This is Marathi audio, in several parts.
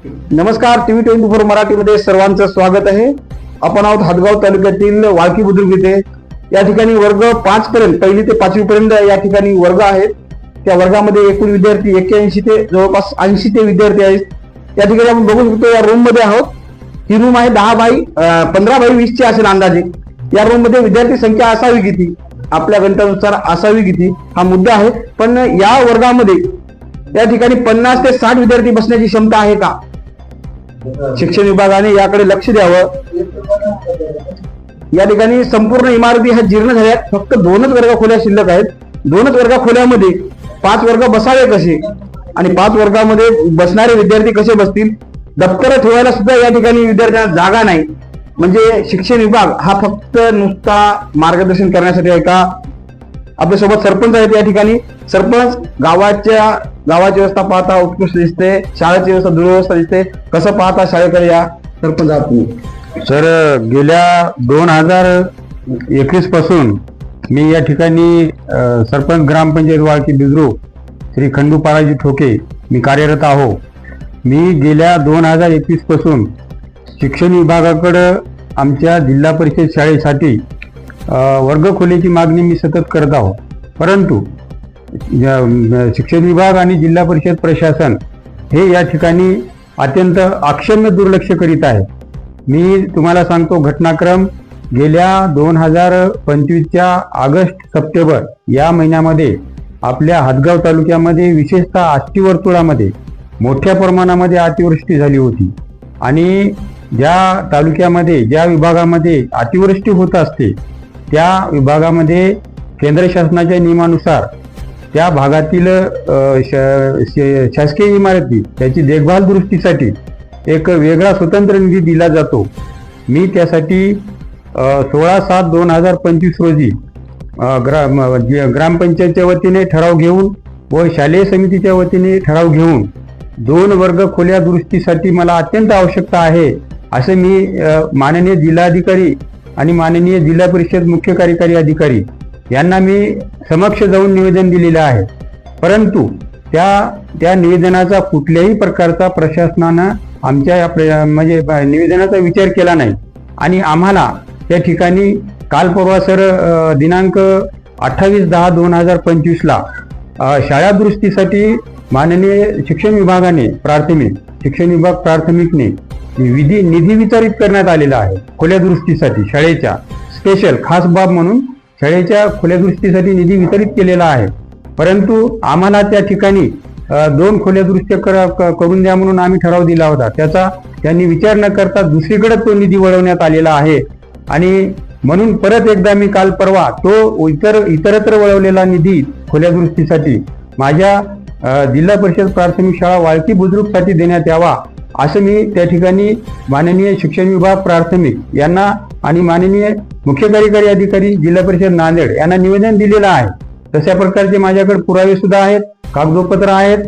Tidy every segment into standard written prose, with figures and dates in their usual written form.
नमस्कार, टीव्ही 24 मराठीमध्ये सर्वांचं स्वागत आहे. आपण आहोत हदगाव तालुक्यातील वाळकी बुद्रुक येथे. या ठिकाणी वर्ग 5 पर्यंत, 1ली ते 5वी पर्यंत या ठिकाणी वर्ग आहेत. त्या वर्गामध्ये एकूण विद्यार्थी 81 ते जवळपास 80 ते विद्यार्थी आहेत. या ठिकाणी आपण बघू शकतो, या रूम मध्ये आहोत. ही रूम आहे 15 बाय 20 ची असेल अंदाजे. या रूम मध्ये विद्यार्थी संख्या असावी किती, आपल्या गणितानुसार असावी किती, हा मुद्दा आहे. पण या वर्गामध्ये या ठिकाणी 50 ते 60 विद्यार्थी बसण्याची क्षमता आहे का? शिक्षण विभागाने याकडे लक्ष द्यावं. या ठिकाणी संपूर्ण इमारती ह्या जीर्ण झाल्या आहेत. फक्त 2च वर्ग खोल्या शिल्लक आहेत. 2च वर्ग खोल्यामध्ये 5 वर्ग बसावे कसे आणि 5 वर्गामध्ये बसणारे विद्यार्थी कसे बसतील? दप्तर ठेवायला सुद्धा या ठिकाणी विद्यार्थ्यांना जागा नाही. म्हणजे शिक्षण विभाग हा फक्त नुसता मार्गदर्शन करण्यासाठी आहे का? आपल्यासोबत सरपंच आहेत या ठिकाणी. सरपंच, गावाची व्यवस्था पाहता उत्कृष्ट दिसते, शाळेची व्यवस्था दुरवस्था दिसते, कसं पाहता शाळेकडे? या सरपंच आहात तुम्ही. सर, गेल्या 2021 पासून मी या ठिकाणी सरपंच ग्रामपंचायत वाळकी बुद्रुक श्री खंडू पाराजी ठोके मी कार्यरत आहो. मी गेल्या 2021 पासून शिक्षण विभागाकडे आमच्या जिल्हा परिषद शाळेसाठी वर्गखोलीची मागणी मी सतत करत आहो. परंतु शिक्षण विभाग आणि जिल्हा परिषद प्रशासन हे या ठिकाणी अत्यंत अक्षम्य दुर्लक्ष करीत आहे. मी तुम्हाला सांगतो घटनाक्रम. गेल्या 2025च्या ऑगस्ट-सप्टेंबर या महिन्यामध्ये आपल्या हदगाव तालुक्यामध्ये, विशेषतः आष्टी वर्तुळामध्ये मोठ्या प्रमाणामध्ये अतिवृष्टी झाली होती. आणि ज्या तालुक्यामध्ये, ज्या विभागामध्ये अतिवृष्टी होत असते त्या विभागामध्ये केंद्र शासनाच्या नियमानुसार त्या भागातील शासकीय इमारती त्याची देखभाल दुरुस्तीसाठी एक वेगळा स्वतंत्र निधी दिला जातो. मी त्यासाठी 16/7/2025 रोजी ग्रामपंचायतच्या वतीने ठराव घेऊन व शालेय समितीच्या वतीने ठराव घेऊन 2 वर्ग खोल्या दुरुस्तीसाठी मला अत्यंत आवश्यकता आहे असे मी माननीय जिल्हाधिकारी आणि माननीय जिल्हा परिषद मुख्य कार्यकारी अधिकारी यांना मी समक्ष जाऊन निवेदन दिलेलं आहे. परंतु त्या निवेदनाचा कुठल्याही प्रकारचा प्रशासनानं आमच्या म्हणजे निवेदनाचा विचार केला नाही. आणि आम्हाला त्या ठिकाणी काल परवा सर दिनांक 28/10/2025 ला शाळा दुरुस्तीसाठी माननीय शिक्षण विभागाने शिक्षण विभाग प्राथमिकने निधी वितरित करण्यात आलेला आहे खोल्या दुरुस्तीसाठी. शाळेच्या स्पेशल खास बाब म्हणून शाळेच्या खोल्या दुरुस्तीसाठी निधी वितरित केलेला आहे. परंतु आम्हाला त्या ठिकाणी 2 खोल्या दुरुस्ती करून द्या म्हणून आम्ही ठराव दिला होता. त्याचा त्यांनी विचार न करता दुसरीकडे तो निधी वळवण्यात आलेला आहे. आणि म्हणून परत एकदा मी काल परवा तो इतरत्र वळवलेला निधी खोल्या दुरुस्तीसाठी माझ्या जिल्हा परिषद प्राथमिक शाळा वाळकी बुद्रुकसाठी देण्यात यावा असं मी त्या ठिकाणी माननीय शिक्षण विभाग प्राथमिक यांना आणि माननीय मुख्य कार्यकारी अधिकारी जिल्हा परिषद नांदेड यांना निवेदन दिलेलं आहे. तशा प्रकारचे माझ्याकडे पुरावे सुद्धा आहेत, कागदोपत्र आहेत.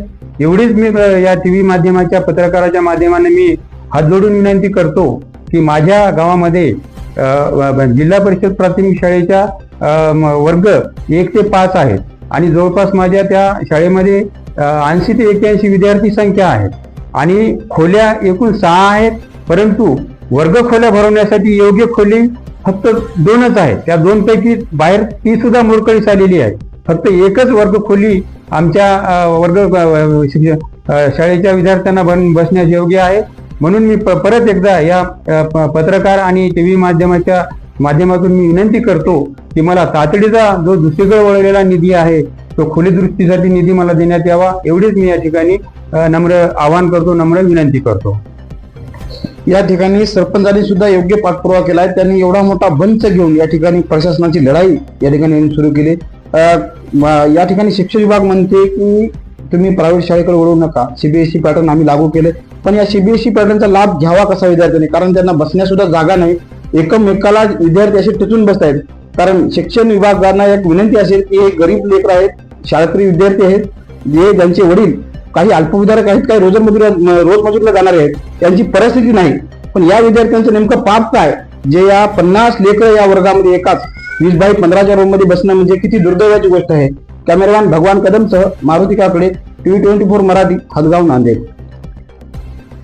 एवढीच मी या टीव्ही माध्यमाच्या पत्रकाराच्या माध्यमाने मी हात जोडून विनंती करतो की माझ्या गावामध्ये जिल्हा परिषद प्राथमिक शाळेच्या वर्ग 1 ते 5 आहेत आणि जवळपास माझ्या त्या शाळेमध्ये 80 ते 81 विद्यार्थी संख्या आहे आणि खोल्या एकूण 6 आहेत. परंतु वर्ग खोल्या भरवण्यासाठी योग्य खोली फक्त 2च आहेत. त्या 2 पैकी बाहेर ती सुद्धा मोडकळीस आलेली आहे. फक्त एकच वर्ग खोली आमच्या शाळेच्या विद्यार्थ्यांना बसण्यास योग्य आहे. म्हणून मी परत एकदा या पत्रकार आणि टीव्ही माध्यमाच्या माध्यमातून मी विनंती करतो की मला तातडीचा जो दुसरीकडे वळलेला निधी आहे तो खोली दुरुस्तीसाठी निधी मला देण्यात यावा. एवढीच मी या ठिकाणी नम्र आवाहन करतो, नम्र विनंती करतो. या ठिकाणी सरपंचांनी सुद्धा योग्य पाठपुरावा केलाय. त्यांनी एवढा मोठा बंच घेऊन या ठिकाणी प्रशासनाची लढाई या ठिकाणी सुरू केली. या ठिकाणी शिक्षण विभाग म्हणते की तुम्ही प्रायव्हेट शाळेकडे वळू नका, सीबीएसई पॅटर्न आम्ही लागू केले. पण या सीबीएसई पॅटर्नचा लाभ घ्यावा कसा विद्यार्थ्यांनी? कारण त्यांना बसण्यास सुद्धा जागा नाही. एकमेकाला विद्यार्थी असे टिचून बसतायत. कारण शिक्षण विभागांना एक विनंती असेल की हे गरीब लेकर आहेत, शाळकरी विद्यार्थी आहेत, ज्यांचे वडील काही अल्पविधारक आहेत, काही रोजमजुरीला जाणारे आहेत, त्यांची परिस्थिती नाही. पण या विद्यार्थ्यांचं नेमकं पाप काय, जे या 50 लेकर या वर्गामध्ये एकाच 20 बाय 15च्या रूम मध्ये बसणं म्हणजे किती दुर्दैवाची गोष्ट आहे. कॅमेरामॅन भगवान कदमसह मारुती काकडे, टीव्ही 24 मराठी, हदगाव, नांदेड.